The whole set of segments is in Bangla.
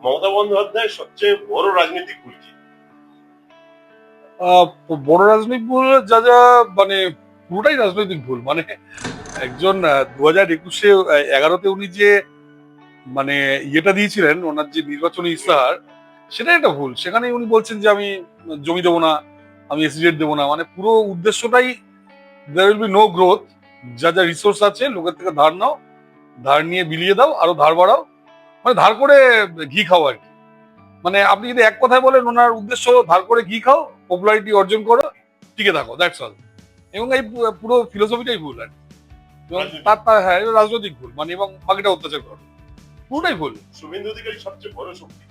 মমতা বন্দ্যোপাধ্যায়ের সবচেয়ে বড় রাজনৈতিক ভুল কি? বড় রাজনৈতিক ভুল যা যা মানে পুরোটাই রাজনৈতিক ভুল। মানে একজন 2021-এ 11-তে উনি যে মানে ইয়েটা দিয়েছিলেন, ওনার যে নির্বাচনী ইস্তাহার, সেটাই একটা ভুল। সেখানে উনি বলছেন যে আমি জমি দেবো না, আমি এসিজেড দেবো না। মানে পুরো উদ্দেশ্যটাই there will be no growth. যা যা রিসোর্স আছে লোকের থেকে ধার নাও, ধার নিয়ে বিলিয়ে দাও, আরো ধার বাড়াও, মানে ধার করে ঘি খাও আর কি। মানে আপনি যদি এক কথায় বলেন, ওনার উদ্দেশ্য ধার করে ঘি খাও, পপুলারিটি অর্জন করো, টিকে থাকো, দ্যাটস অল। এবং এই পুরো ফিলোসফিটাই ভুল আর কি। এবং রাজনৈতিক হ্যাঁ, এটা রাজনৈতিক ভুল। মানে এবং বাকিটা অত্যাচার করো, পুরোটাই ভুল। শুভেন্দু অধিকারী সবচেয়ে বড় শক্তি।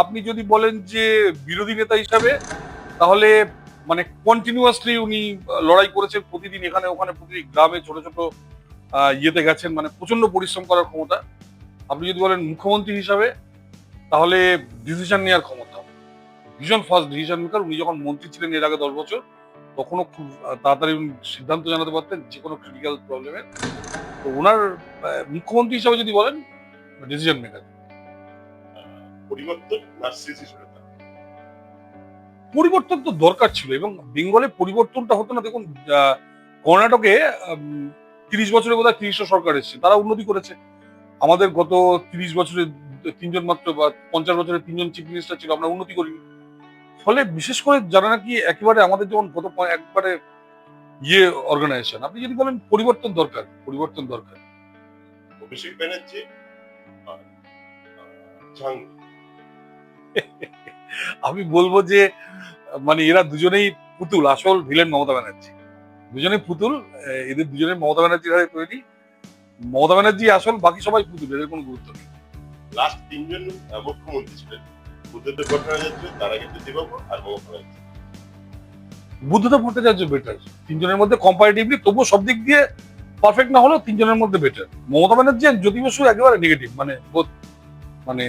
আপনি যদি বলেন যে বিরোধী নেতা হিসাবে, তাহলে মানে কন্টিনিউয়াসলি উনি লড়াই করেছেন প্রতিদিন, এখানে ওখানে, প্রতিটি গ্রামে, ছোট ছোট ইয়েতে গেছেন, মানে প্রচন্ড পরিশ্রম করার ক্ষমতা। আপনি যদি বলেন মুখ্যমন্ত্রী হিসাবে, তাহলে ডিসিশন নেওয়ার ক্ষমতা, ভীষণ ফাস্ট ডিসিশন মেকার। উনি যখন মন্ত্রী ছিলেন এর আগে 10 বছর, তখনও খুব তাড়াতাড়ি উনি সিদ্ধান্ত জানাতে পারতেন যে কোনো ক্রিটিক্যাল প্রবলেমের। তো ওনার মুখ্যমন্ত্রী হিসাবে যদি বলেন, ডিসিশন মেকার। পরিবর্তন না স্থিতিশীলতা? পরিবর্তন তো দরকার ছিল, এবং বেঙ্গলে পরিবর্তনটা হতো না। দেখুন, কর্ণাটকে 30 বছরে বোধহয় 30টা সরকার এসেছে, তারা উন্নতি করেছে। আমাদের গত 30 বছরে তিনজন মাত্র, বা 50 বছরে তিনজন চিফ মিনিস্টার ছিল, আমরা উন্নতি করিনি। ফলে বিশেষ করে যারা নাকি একেবারে আমাদের যেমন গত একবারে ইয়ে অর্গানাইজেশন, আপনি যদি বলেন পরিবর্তন দরকার, পরিবর্তন দরকার। অভিষেক ব্যানার্জি আর জাহাঙ্গীর। আমি বলবো যে মানে এরা দুজনেই পুতুল, আসল ভিলেন মমতা ব্যানার্জি। দুজনেই পুতুল, এদের দুজনেই মমতা ব্যানার্জির হাতে তৈরি। মমতা ব্যানার্জি আসল, বাকি সবাই পুতুল, এদের কোনো গুরুত্ব নেই। লাস্ট তিনজন মুখ্যমন্ত্রী ছিলেন, বুদ্ধদেব ভট্টাচার্য, তার আগে জ্যোতিবাবু আর মমতা ব্যানার্জি। বুদ্ধদেব ভট্টাচার্য বেটার তিনজনের মধ্যে কম্পারেটিভলি, তবুও সব দিক দিয়ে পারফেক্ট না হলেও তিনজনের মধ্যে বেটার। মমতা ব্যানার্জি আর জ্যোতি বসু একেবারে নেগেটিভ, মানে বোধ, মানে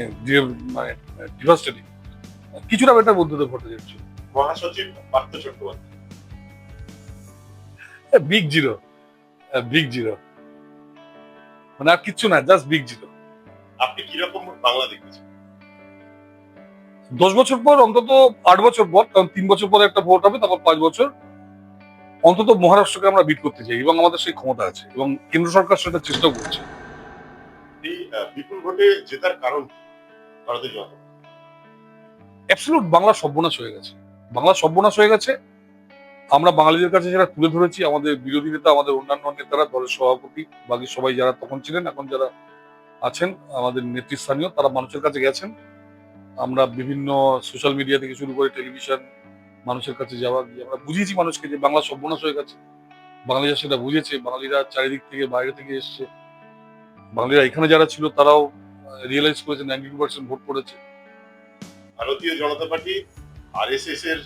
মানে ডিভাস্টেটিং। কিছুটা বেটার বুদ্ধদেব ভট্টাচার্য। মহাসচিব Partha Chattopadhyay. Big zero, big zero, মানে আর কিচ্ছু না, জাস্ট বিগ জিরো। আপনি কিরকম বাংলা দেখেছেন? 10 বছর পর, অন্তত 8 বছর পর, কারণ 3 বছর পরে একটা ভোট হবে, তারপর 5 বছর, অন্তত মহারাষ্ট্রকে আমরা বিট করতে চাই, এবং আমাদের সেই ক্ষমতা আছে, এবং কেন্দ্র সরকার সেটা চেষ্টা করছে। এই বিপুল ভোটে জেতার কারণ কি ভারতীয় জনতা পার্টি? অ্যাবসলিউট বাংলা সর্বনাশ হয়ে গেছে, বাংলা সর্বনাশ হয়ে গেছে। আমরা বাঙালিদের কাছে যেটা তুলে ধরেছি, আমাদের বিরোধী নেতা, আমাদের অন্যান্য নেতারা, দলের সভাপতি, বাকি সবাই যারা তখন ছিলেন, এখন যারা আছেন আমাদের নেতৃস্থানীয়, তারা মানুষের কাছে গেছেন। আমরা বিভিন্ন সোশ্যাল মিডিয়া থেকে শুরু করে টেলিভিশন, মানুষের কাছে যাওয়া, গিয়ে আমরা বুঝিয়েছি মানুষকে যে বাংলা সর্বনাশ হয়ে গেছে। বাঙালিরা সেটা বুঝেছে, বাঙালিরা চারিদিক থেকে, বাইরে থেকে এসছে, বাঙালিরা এখানে যারা ছিল তারাও রিয়েলাইজ করেছে, 92% ভোট পড়েছে। ভারতীয় জনতা পার্টি আরএসএস এর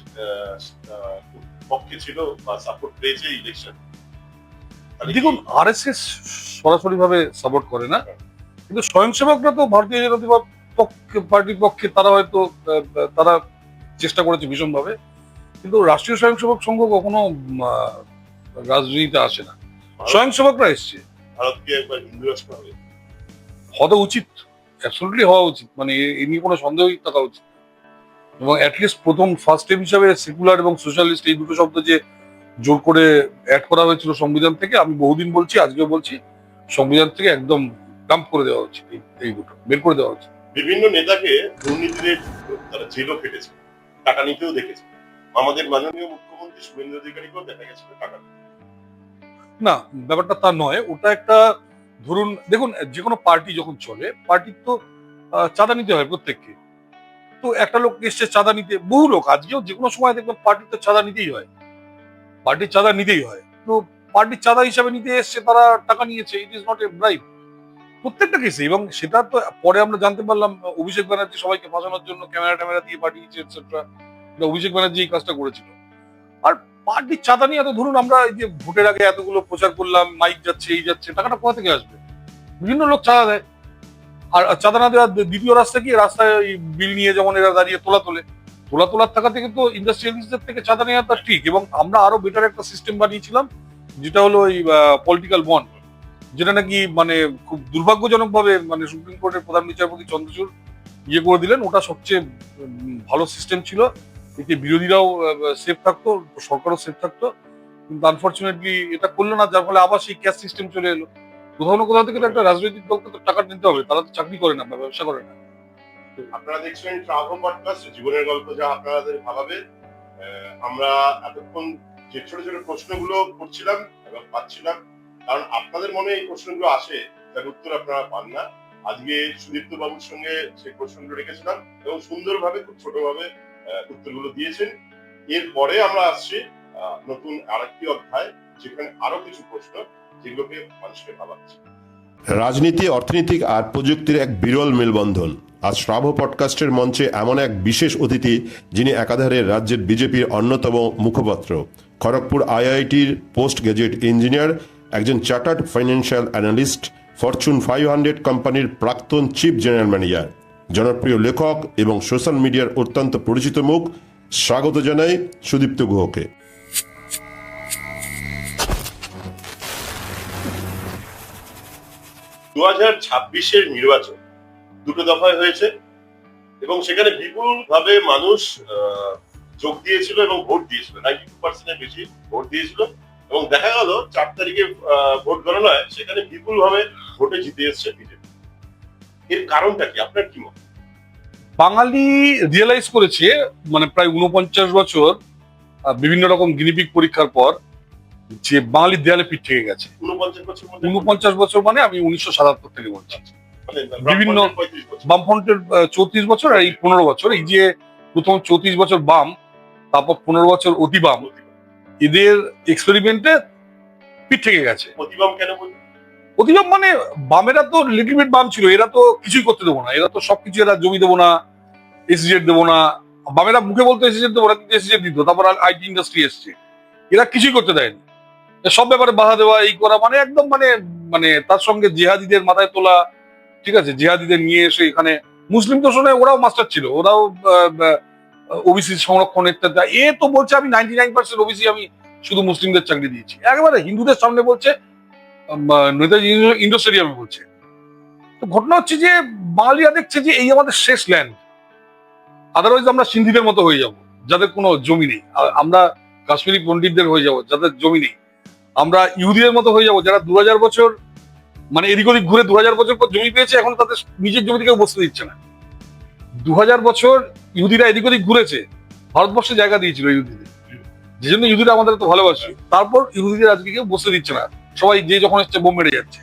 পক্ষে ছিল বা সাপোর্ট পেয়েছে ইলেকশন। দেখুন, আরএসএস সরাসরি ভাবে সাপোর্ট করে না, কিন্তু স্বয়ংসেবকরা তো ভারতীয় জনতা পার্টির পক্ষে, তারা হয়তো তারা চেষ্টা করেছে ভীষণভাবে। কিন্তু রাষ্ট্রীয় স্বয়ংসেবক সংঘ কখনো রাজনীতিতে আসে না, স্বয়ংসেবকরা এসছে। ভারতকে একবার হিন্দু রাষ্ট্র হবে, হওয়া উচিত, অ্যাবসলিউটলি হওয়া উচিত, মানে এ নিয়ে কোনো সন্দেহই থাকা উচিত। এবং অ্যাটলিস্ট প্রথম ফার্স্ট স্টেপ হিসাবে সেকুলার এবং সোশ্যালিস্ট, এই দুটো শব্দ যে জোর করে অ্যাড করা হয়েছিল সংবিধান থেকে, আমি বহুদিন বলছি, আজকেও বলছি, সংবিধান থেকে একদম ডাম্প করে দেওয়া উচিত, এই দুটো বের করে দেওয়া উচিত। বিভিন্ন নেতাকে দুর্নীতিতে তারা জেলও খেটেছে, টাকা নিতেও দেখেছে। আমাদের মাননীয় মুখ্যমন্ত্রী শুভেন্দু অধিকারীকেও দেখা গেছিল টাকা নিতে। না, ব্যাপারটা তা নয়, ওটা একটা, ধরুন দেখুন, যে কোনো পার্টি যখন চলে, পার্টির তো চাঁদা নিতে হয় প্রত্যেককে। তো একটা লোক এসছে চাঁদা নিতে, বহু লোক আজকেও যে কোনো সময় দেখবেন পার্টির তো চাঁদা নিতেই হয়, পার্টির চাঁদা নিতেই হয়। তো পার্টির চাঁদা হিসাবে নিতে এসছে, তারা টাকা নিয়েছে, it is not a bribe, প্রত্যেকটা কেসে। এবং সেটা তো পরে আমরা জানতে পারলাম, অভিষেক ব্যানার্জি সবাইকে ফাঁসানোর জন্য ক্যামেরা ট্যামেরা দিয়ে পাঠিয়েছে এটসেট্রা, অভিষেক ব্যানার্জি এই কাজটা করেছিল। আর পার্টির চাঁদা নিয়ে, তো ধরুন আমরা এই যে ভোটের আগে এতগুলো প্রচার করলাম, মাইক যাচ্ছে, এই যাচ্ছে, টাকাটা কোথা থেকে আসবে? বিভিন্ন লোক চাঁদা দেয়। আর চাঁদা না দেওয়ার দ্বিতীয় রাস্তা কি, রাস্তায় বিল নিয়ে যেমন এরা দাঁড়িয়ে তোলা তোলে, তোলার টাকা থেকে তো ইন্ডাস্ট্রিয়ালিস্টদের থেকে চাঁদা নেওয়াটা ঠিক। এবং আমরা আরো বেটার একটা সিস্টেম বানিয়েছিলাম, যেটা হলো ওই পলিটিক্যাল বন্ড। যেটা নাকি মানে খুব দুর্ভাগ্যজনক ভাবে মানে সুপ্রিম কোর্টের প্রধান বিচারপতি চন্দ্রচূড় করে দিলেন। ওটা সবচেয়ে ভালো সিস্টেম ছিল, এতে বিরোধীরাও সেফ থাকতো, সরকারও সেফ থাকতো। কিন্তু আনফর্চুনেটলি এটা করলো না, যার ফলে আবার সেই ক্যাশ সিস্টেম চলে এলো। কোথাও না কোথাও থেকে তো একটা রাজনৈতিক দলকে তো টাকা নিতে হবে, তারা তো চাকরি করে না বা ব্যবসা করে না। আপনারা দেখছেন ট্রাভেল পডকাস্ট, জীবনের গল্প যা আপনাদের ভাবাবে। আমরা এতক্ষণ যে ছোট ছোট প্রশ্নগুলো করছিলাম এবং পাচ্ছিলাম, কারণ আপনাদের মনে এই প্রশ্নগুলো আসে যার উত্তর আপনারা পান না। আজকে সুদীপ্ত বাবুর সঙ্গে সেই প্রশ্নগুলো রেখেছিলাম এবং সুন্দরভাবে খুব ছোটভাবে উত্তরগুলো দিয়েছেন। এরপরে আমরা আসছি নতুন আরেকটি অধ্যায়, যেখানে আরো কিছু প্রশ্ন যেগুলোকে মানুষকে ভাবাচ্ছে। রাজনীতি, অর্থনীতি আর প্রযুক্তির এক বিরল মেলবন্ধন। আজ শ্রাব্য পডকাস্টের মঞ্চে এমন এক বিশেষ অতিথি, যিনি একাধারে রাজ্যের বিজেপির অন্যতম মুখপাত্র, খড়গপুর আইআইটির পোস্ট গ্রাজুয়েট ইঞ্জিনিয়ার, একজন চার্টার্ড ফাইন্যান্সিয়াল অ্যানালিস্ট, ফরচুন 500 কোম্পানির প্রাক্তন চিফ জেনারেল ম্যানেজার, জনপ্রিয় লেখক এবং সোশ্যাল মিডিয়ার অত্যন্ত পরিচিত মুখ। স্বাগত জানাই সুদীপ্ত গুহকে। 2026-এর নির্বাচন দুটো দফায় হয়েছে এবং সেখানে বিপুল ভাবে মানুষ যোগ দিয়েছিল এবং ভোট দিয়েছিল, 92% বেশি ভোট দিয়েছিল। এবং দেখা গেল 4 তারিখে ভোট গণনায় সেখানে বিপুল ভাবে ভোটে জিতে এসছে বিজেপি। এর কারণটা কি, আপনার কি মত? বাঙালি রিয়েলাইজ করেছে মানে প্রায় 49 বছর বিভিন্ন রকম গিনিপিগ পরীক্ষার পর যে বাঙালির দেয়ালে পিঠ থেকে গেছে। 49 বছর মধ্যে 49 বছর মানে আমি 1977 থেকে বলছি। মানে বিভিন্ন 35 বছর। বামফ্রন্টের 34 বছর আর এই 15 বছর, এই যে প্রথম 34 বছর বাম, তারপর 15 বছর অতি বাম, এদের এক্সপেরিমেন্টে পিঠ থেকে গেছে। প্রতিবাম কেন বলি? অতিবাম মানে বামেরা তো লিটল বিট বাম ছিল, এরা তো কিছুই করতে দেবো না, এরা তো সবকিছু, এরা জমি দেবো না, এসিজেড দেবো না। বামেরা মুখে বলতো এসিজেড দেবো না, কিন্তু এসিজেড দিত। তারপর আইটি ইন্ডাস্ট্রি এসছে, এরা কিছুই করতে দেয়নি। সব ব্যাপারে বাধা দেওয়া, এই করা, মানে একদম মানে মানে তার সঙ্গে জিহাদিদের মাথায় তোলা, ঠিক আছে, জিহাদিদের নিয়ে এসে এখানে মুসলিম তো শোনে, ওরাও মাস্টার ছিল, ওরাও ওবিসি সংরক্ষণ ইত্যাদি। এ তো বলছে আমি 99% ওবিসি, আমি শুধু মুসলিমদের চাকরি দিয়েছি। একেবারে হিন্দুদের সামনে বলছে, নেতাজি ইন্ডো স্টেডিয়ামে বলছে। তো ঘটনা হচ্ছে যে বাঙালিরা দেখছে যে এই আমাদের শেষ ল্যান্ড, আদারওয়াইজ আমরা সিন্ধিদের মতো হয়ে যাব যাদের কোনো জমি নেই, আমরা কাশ্মীরি পণ্ডিতদের হয়ে যাব যাদের জমি নেই, আমরা ইহুদিদের মতো হয়ে যাব যারা 2000 বছর মানে এদিক ওদিক ঘুরে 2000 বছর পর জমি পেয়েছে, এখন তাদের নিজের জমি থেকে বসতে দিচ্ছে না। 2000 বছর ইহুদিরা এদিক ওদিক ঘুরেছে, ভারতবর্ষে জায়গা দিয়েছিল ইহুদিদের, যে জন্য ইহুদিরা আমাদের তো ভালোবাসে। তারপর ইহুদিদের আজকে কেউ বসতে দিচ্ছে না, সবাই যে যখন এসছে বোম মেরে যাচ্ছে।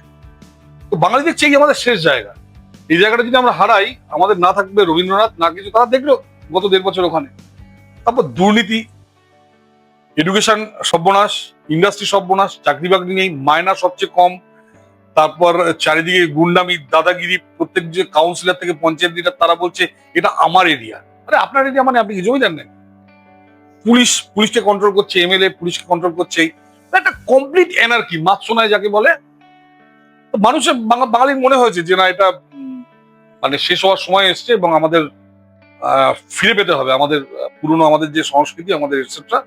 তো বাঙালি দেখছে এই আমাদের শেষ জায়গা, এই জায়গাটা যদি আমরা হারাই, আমাদের না থাকবে রবীন্দ্রনাথ, না কিছু। তারা দেখলো গত 1.5 বছর ওখানে। তারপর দুর্নীতি, এডুকেশন সর্বনাশ, ইন্ডাস্ট্রি সর্বনাশ, চাকরি বাকরি নেই, মায়না সবচেয়ে কম, তারপর চারিদিকে গুন্ডামি, দাদাগিরি। প্রত্যেক যে কাউন্সিলর থেকে পঞ্চায়েত লিডার তারা বলছে এটা আমার এরিয়া। আরে আপনার এরিয়া মানে আপনি কি জমিদার নেন? পুলিশকে কন্ট্রোল করছে, এমএলএ পুলিশকে কন্ট্রোল করছে, একটা কমপ্লিট এনার্কি, মাতসোনায় যাকে বলে। তো মানুষের বাঙালির মনে হয়েছে যে না, এটা মানে শেষ হওয়ার সময় এসছে এবং আমাদের ফিরে পেতে হবে আমাদের পুরনো, আমাদের যে সংস্কৃতি, আমাদের এটসেট্রা,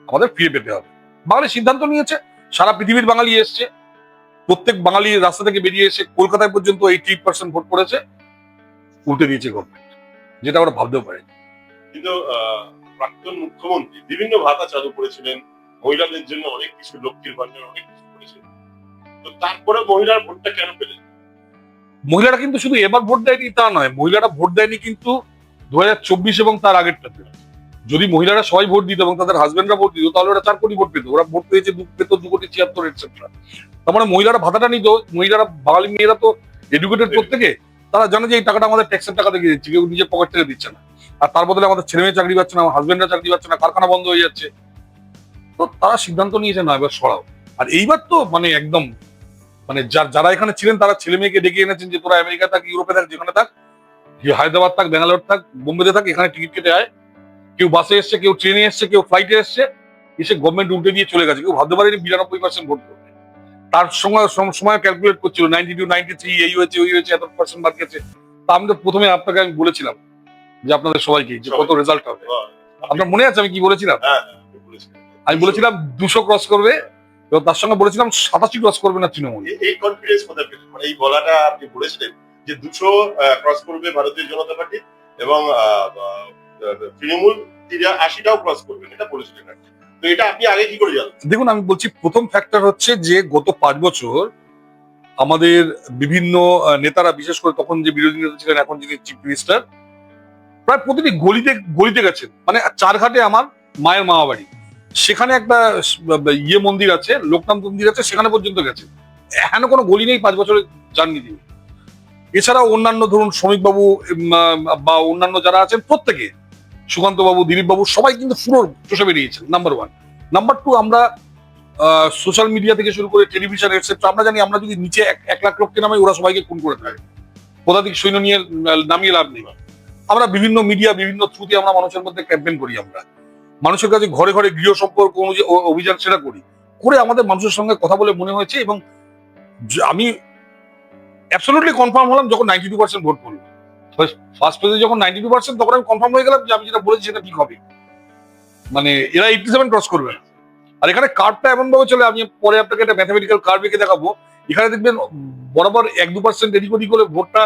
আমাদের ফিরে পেতে হবে। বাঙালি সিদ্ধান্ত নিয়েছে, সারা পৃথিবীর বাঙালি এসছে, প্রত্যেক বাঙালি রাস্তা থেকে বেরিয়ে এসে কলকাতায় পর্যন্ত 88% ভোট পড়েছে, উল্টে দিয়েছে গভর্নমেন্ট, যেটা ওরা ভাবতেও পারে। কিন্তু প্রাক্তন মুখ্যমন্ত্রী বিভিন্ন ভাতা চালু করেছিলেন, মহিলাদের জন্য অনেক কিছু, লক্ষ্মীর ভান্ডার অনেক কিছু করেছিলেন। তো তারপরে মহিলার ভোটটা কেন পেলেন? মহিলারা কিন্তু শুধু এবার ভোট দেয়নি তা নয়, মহিলারা ভোট দেয়নি কিন্তু 2024 এবং তার আগেরটাতে। যদি মহিলারা সবাই ভোট দিত এবং তাদের হাজবেন্ডরা ভোট দিত, তাহলে ওরা 4 কোটি ভোট পেত। ওরা ভোট পেয়েছে 2 কোটি 76 এটসেট্রা। তার মানে মহিলারা ভাতাটা নিত। মহিলারা, বাঙালি মেয়েরা তো এডুকেটেড প্রত্যেকে, তারা জানে যে এই টাকাটা আমাদের ট্যাক্সের টাকা থেকে দিচ্ছে, কেউ নিজের পকেট থেকে দিচ্ছে না। আর তার বদলে আমাদের ছেলে মেয়ে চাকরি পাচ্ছে না, আমার হাজবেন্ডরা চাকরি পাচ্ছে না, কারখানা বন্ধ হয়ে যাচ্ছে। তো তারা সিদ্ধান্ত নিয়েছে না, এবার সরাও। আর এইবার তো মানে একদম মানে যারা এখানে ছিলেন তারা ছেলে মেয়েকে ডেকে এনেছেন যে তোরা আমেরিকা থাক, ইউরোপে থাক, যেখানে থাক, হায়দ্রাবাদ থাক, ব্যাঙ্গালোর থাক, বোম্বেতে থাক, এখানে টিকিট কেটে আয়। কেউ বাসে এসছে, কেউ ট্রেনে এসছে, কেউ ফ্লাইটে এসছে, এসে গভর্নমেন্ট উল্টে দিয়ে চলে গেছে। কেউ ভাবতে পারেনি 92% ভোট করবে। তার সময় ক্যালকুলেট করছিল 92, 93, এই হয়েছে, ওই হয়েছে, এত পার্সেন্ট মার্ক গেছে। তা আমি তো প্রথমে আপনাকে আমি বলেছিলাম যে আপনাদের সবাইকে যে কত রেজাল্ট হবে। আপনার মনে আছে আমি কি বলেছিলাম? আমি বলেছিলাম 200 ক্রস করবে, এবং তার সঙ্গে বলেছিলাম 87 ক্রস করবে না তৃণমূল। এই কনফিডেন্স কোথায় পেলেন? মানে এই বলাটা আপনি বলেছিলেন যে 200 ক্রস করবে ভারতীয় জনতা পার্টি এবং তৃণমূল 80টাও ক্রস করবে, এটা বলেছিলেন আর কি। তো এটা আপনি আগে কি করে জানেন? দেখুন, আমি বলছি প্রথম ফ্যাক্টর হচ্ছে যে গত 5 বছর আমাদের বিভিন্ন নেতারা, বিশেষ করে তখন যে বিরোধী নেতা ছিলেন, এখন যিনি চিফ মিনিস্টার, প্রায় প্রতিটি গলিতে গলিতে গেছেন। মানে চারঘাটে আমার মায়ের মামা বাড়ি, সেখানে একটা ইয়ে মন্দির আছে, লোকনাথ মন্দির আছে, সেখানে পর্যন্ত গেছে। এখানে কোনো গলি নেই 5 বছরে যাননি তিনি। এছাড়াও অন্যান্য ধরুন শ্রমিকবাবু বা অন্যান্য যারা আছেন প্রত্যেকে, সুকান্ত বাবু, দিলীপ বাবু, সবাই কিন্তু পুরো চষে বেরিয়েছেন। নাম্বার 1। নাম্বার 2, আমরা সোশ্যাল মিডিয়া থেকে শুরু করে টেলিভিশন এটসেট্রা, আমরা জানি আমরা যদি নিচে 1 লাখ লোককে নামাই, ওরা সবাইকে খুন করে থাকে। পদাতিক সৈন্য নিয়ে নামিয়ে লাভ নেই। আমরা বিভিন্ন মিডিয়া, বিভিন্ন থ্রুতে আমরা মানুষের মধ্যে ক্যাম্পেইন করি, আমরা মানুষের কাছে ঘরে ঘরে গৃহ সম্পর্ক অনুযায়ী অভিযান সেটা করি, করে আমাদের মানুষের সঙ্গে কথা বলে মনে হয়েছে, এবং আমি অ্যাবসলিউটলি কনফার্ম হলাম যখন 92% ভোট পড়লো। ফার্স্ট ফেজে যখন 92%, তখন আমি কনফার্ম হয়ে গেলাম যে আমি যেটা বলেছি সেটা ঠিক হবে। মানে এরা 87 ক্রস করবে না। আর এখানে কার্ভটা এমন ভাবে চলে, আমি পরে আপনাকে একটা ম্যাথমেটিক্যাল কার্ভ এঁকে দেখাবো। এখানে দেখবেন বরাবর 1-2% এদিক ওদিক হলে ভোটটা,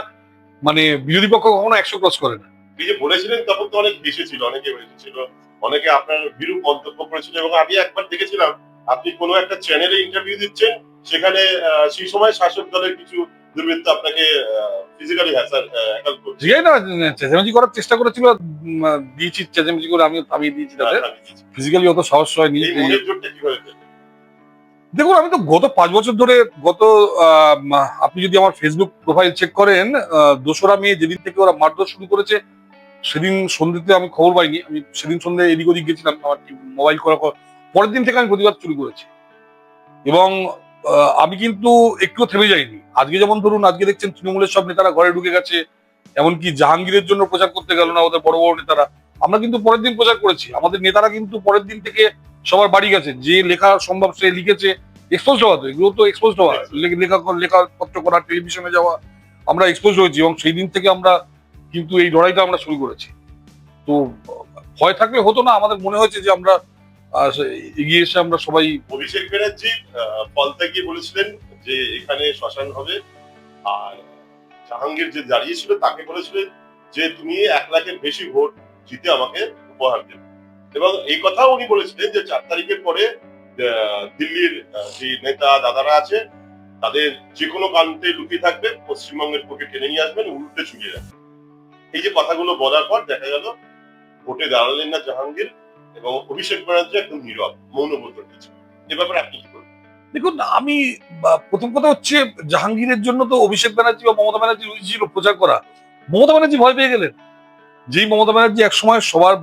মানে বিরোধী পক্ষ কখনো 100 ক্রস করে না। এই যে বলেছিলেন তখন তো অনেক হেসেছিল, অনেকে হেসেছিল, অনেকে আপনার বিরূপ মন্তব্য করেছিল। এবং আমি একবার দেখেছিলাম আপনি কোনো একটা চ্যানেলে ইন্টারভিউ দিচ্ছেন, সেখানে সেই সময় শাসক দলের কিছু দুর্বৃত্ত আপনাকে ফিজিক্যালি হ্যাসাল করছে। জিগাই না, চেঁচামেচি করার চেষ্টা করেছিল, দিয়েছি চেঁচামেচি করে, আমি থামিয়ে দিয়েছি তাদের। ফিজিক্যালি অত সাহস হয়নি। এই মনের জোরটা কিভাবে পেলেন? দেখুন, আমি তো গত 5 বছর ধরে, আপনি যদি আমার ফেসবুক প্রোফাইল চেক করেন, 2রা মে যেদিন থেকে ওরা মারধর শুরু করেছে, সেদিন সন্ধ্যেতে আমি খবর পাইনি। আমি সেদিন সন্ধ্যে এদিক ওদিক গেছিলাম, আমার মোবাইল করা, পরের দিন থেকে আমি প্রতিবাদ শুরু করেছি। এবং আমি কিন্তু একটুও থেমে যাইনি। আজকে যেমন ধরুন, আজকে দেখছেন তৃণমূলের সব নেতারা ঘরে ঢুকে গেছে, এমনকি জাহাঙ্গীরের জন্য প্রচার করতে গেল না ওদের বড় বড় নেতারা। আমরা কিন্তু পরের দিন প্রচার করেছি। আমাদের নেতারা কিন্তু পরের দিন থেকে সবার বাড়ি গেছে, যে লেখা সম্ভব সে লিখেছে। এক্সপোজ হওয়া, তো এগুলো তো এক্সপোজ হওয়া, লেখাপত্র করা, টেলিভিশনে যাওয়া, আমরা এক্সপোজ হয়েছি। এবং সেই দিন থেকে আমরা কিন্তু এই লড়াইটা আমরা শুরু করেছি। তো ভয় থাকলে হতো না, আমাদের মনে হয়েছে যে আমরা এগিয়ে এসে আমরা সবাই। অভিষেক ব্যানার্জি ফলতা গিয়ে বলেছিলেন যে এখানে শ্মশান হবে, আর জাহাঙ্গীর যে দাঁড়িয়েছিল তাকে বলেছিলেন যে তুমি 1 লাখের বেশি ভোট জিতে আমাকে উপহার দেবে। এবং এই কথাও উনি বলেছিলেন যে 4 তারিখের পরে দিল্লির যে নেতা দাদারা আছে তাদের যে কোনো কান্তে লুকিয়ে থাকবে, পশ্চিমবঙ্গের বুকে টেনে নিয়ে আসবেন, উল্টে ছুড়িয়ে রাখবেন। এই যে কথাগুলো বলার পর দেখা গেল ভোটে দাঁড়ালেন না জাহাঙ্গীর, এবং অভিষেক ব্যানার্জি একদম নীরব, মৌনব্রত রয়েছে। এ ব্যাপারে আপনি কি বলবেন? দেখুন, আমি প্রথম কথা হচ্ছে, জাহাঙ্গীরের জন্য তো অভিষেক ব্যানার্জি বা মমতা ব্যানার্জি ছিল প্রচার করা। মমতা ব্যানার্জি ভয় পেয়ে গেলেন। যেই মমতা ব্যানার্জি একসময় সবার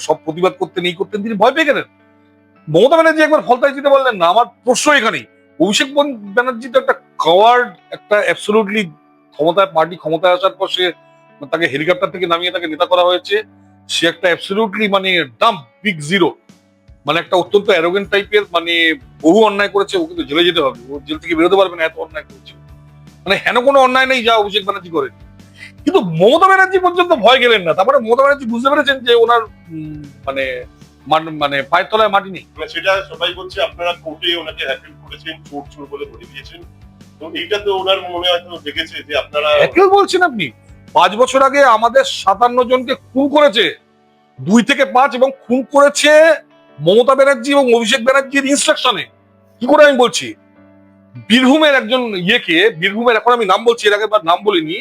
সব প্রতিবাদ করতেন, এই করতেন, তিনি ভয় পেয়ে গেলেন। মমতা ব্যানার্জি একবার ফলতায় যেতে পারলেন না। আমার প্রশ্ন এখানেই, অভিষেক ব্যানার্জি তো একটা কাওয়ার্ড, একটা অ্যাবসলিউটলি পার্টি ক্ষমতায় আসার পর সে, তাকে হেলিকপ্টার থেকে নামিয়ে তাকে নেতা করা হয়েছে। সে একটা অ্যাবসলিউটলি মানে ডাম্প, বিগ জিরো, মানে একটা অত্যন্ত অ্যারোগেন্ট টাইপের, মানে বহু অন্যায় করেছে। ও কিন্তু জেলে যেতে হবে, ও জেল থেকে বেরোতে পারবে না, এত অন্যায় করেছে। মানে হেন কোনো অন্যায় নেই যা অভিষেক ব্যানার্জি করেন। কিন্তু মমতা ব্যানার্জি পর্যন্ত ভয় গেলেন না। তারপরে মমতা ব্যানার্জি বুঝতে পেরেছেন যে ওনার মানে মানে পায়ের তলায় মাটি নেই। সেটা সবাই বলছে আপনারা কোর্টে ওনাকে হ্যাকেল করেছেন, চোর চোর বলে ধরে দিয়েছেন। তো এইটা তো ওনার মনে হয়তো দেখেছে যে আপনারা হ্যাকেল বলছেন আপনি? 5 বছর আগে আমাদের 57 জনকে খুন করেছে, 2 থেকে 5, এবং খুন করেছে মমতা ব্যানার্জি এবং অভিষেক ব্যানার্জির ইনস্ট্রাকশনে। কি করে আমি বলছি, বীরভূমের একজন বীরভূমের, এখন আমি নাম বলছি, এর আগে নাম বলিনি,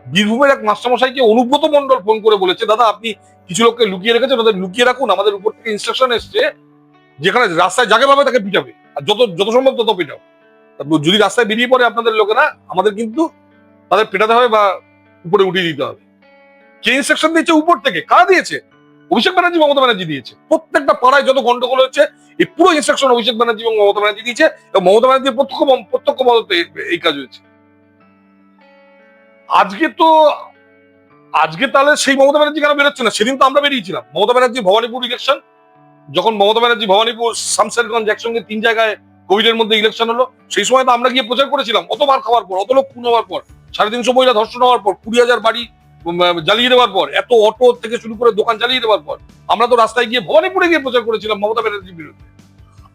বীরভূমের এক মাস্টারমশাইকে অনুব্রত মন্ডল ফোন করে বলেছে, দাদা আপনি কিছু লোককে লুকিয়ে রেখেছেন, ওদের লুকিয়ে রাখুন, আমাদের উপর থেকে ইনস্ট্রাকশন এসছে যেখানে রাস্তায় যাকে পাবে তাকে পিটাবে, আর যত সম্ভব তত পিটাও। যদি রাস্তায় বেরিয়ে পড়ে আপনাদের লোকেরা, আমাদের কিন্তু তাদের পেটাতে হবে বা উপরে উঠিয়ে দিতে হবে। কে ইনস্ট্রাকশন দিয়েছে উপর থেকে? কারা দিয়েছে? অভিষেক ব্যানার্জি, মমতা ব্যানার্জি দিয়েছে। প্রত্যেকটা পাড়ায় যত গন্ডগোল হচ্ছে, এই পুরো ইনস্ট্রাকশন অভিষেক ব্যানার্জি এবং মমতা ব্যানার্জি দিয়েছে, এবং মমতা ব্যানার্জির প্রত্যক্ষ মদতে এই কাজ হয়েছে। আজকে তাহলে সেই মমতা ব্যানার্জি কেন বেরোচ্ছে না? সেদিন তো আমরা বেরিয়েছিলাম। মমতা ব্যানার্জি ভবানীপুর ইলেকশন, যখন মমতা ব্যানার্জি ভবানীপুর, শামশেরগঞ্জ, একসঙ্গে 3 জায়গায় কোভিডের মধ্যে ইলেকশন হলো, সেই সময় তো আমরা গিয়ে প্রচার করেছিলাম। অত মার খাওয়ার পর, অত লোক খুন হওয়ার পর, 350 মহিলা ধর্ষণ হওয়ার পর, 20,000 বাড়ি জ্বালিয়ে দেওয়ার পর, এত অটো থেকে শুরু করে দোকান জ্বালিয়ে দেওয়ার পর, আমরা তো রাস্তায় গিয়ে ভবানীপুরে গিয়ে প্রচার করেছিলাম মমতা ব্যানার্জির বিরুদ্ধে।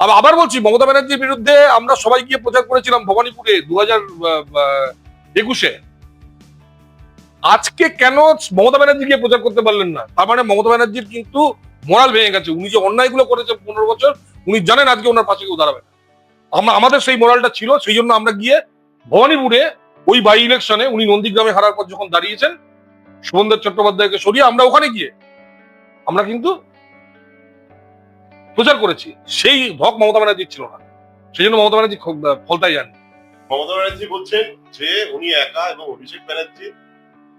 আবার বলছি, মমতা ব্যানার্জির বিরুদ্ধে আমরা সবাই গিয়ে প্রচার করেছিলাম ভবানীপুরে 2021-এ। আজকে কেন মমতা ব্যানার্জি গিয়ে প্রচার করতে পারলেন না? তার মানে মমতা ব্যানার্জির কিন্তু মোরাল ভেঙে গেছে। উনি যে অন্যায়গুলো করেছেন 15 বছর, উনি জানেন আজকে ওনার পাশে কেউ দাঁড়াবে না। আমাদের সেই মোরালটা ছিল, সেই জন্য আমরা গিয়ে ভবানীপুরে ওই বাই ইলেকশনে উনি নন্দীগ্রামে হারার পর যখন দাঁড়িয়েছেন শুভেন্দু চট্টোপাধ্যায়কে সরিয়ে, আমরা ওখানে গিয়ে আমরা কিন্তু প্রচার করেছি। সেই ধক মমতা ব্যানার্জির ছিল না, সেই জন্য মমতা ব্যানার্জি ফলতাই যাননি। মমতা ব্যানার্জি বলছেন যে উনি একা এবং অভিষেক ব্যানার্জি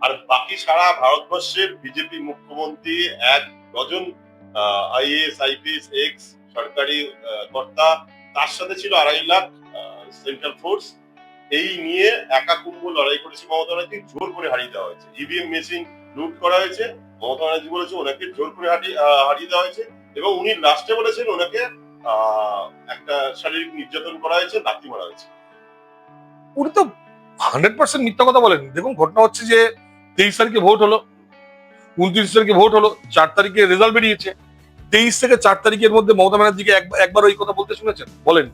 আর বাকি সারা ভারতবর্ষের বিজেপি মুখ্যমন্ত্রী, 1 ডজন আইএএস আইপিএস এক্স সরকারি কর্তা, তার সাথে ছিল 2.5 লাখ সেন্ট্রাল ফোর্স। এই নিয়ে একা কুম্ভ লড়াই করেছে মমতা ব্যানার্জি, জোর করে হারিয়ে দেওয়া হয়েছে। ইভিএম মেশিন লুট করা হয়েছে, মমতা ব্যানার্জি বলেছে ওনাকে জোর করে হারিয়ে দেওয়া হয়েছে, এবং উনি লাস্টে বলেছেন ওনাকে একটা শারীরিক নির্যাতন করা হয়েছে, লাথি মারা হয়েছে। উনি তো 100% মিথ্যা কথা বলেন। দেখুন, ঘটনা হচ্ছে যে 23 তারিখে ভোট হলো, 29 তারিখে ভোট হলো, 4 তারিখে রেজাল্ট বেরিয়েছে। 23 থেকে 4 তারিখের মধ্যে মমতা ব্যানার্জিকে একবার ওই কথা বলতে শুনেছেন? বলেন।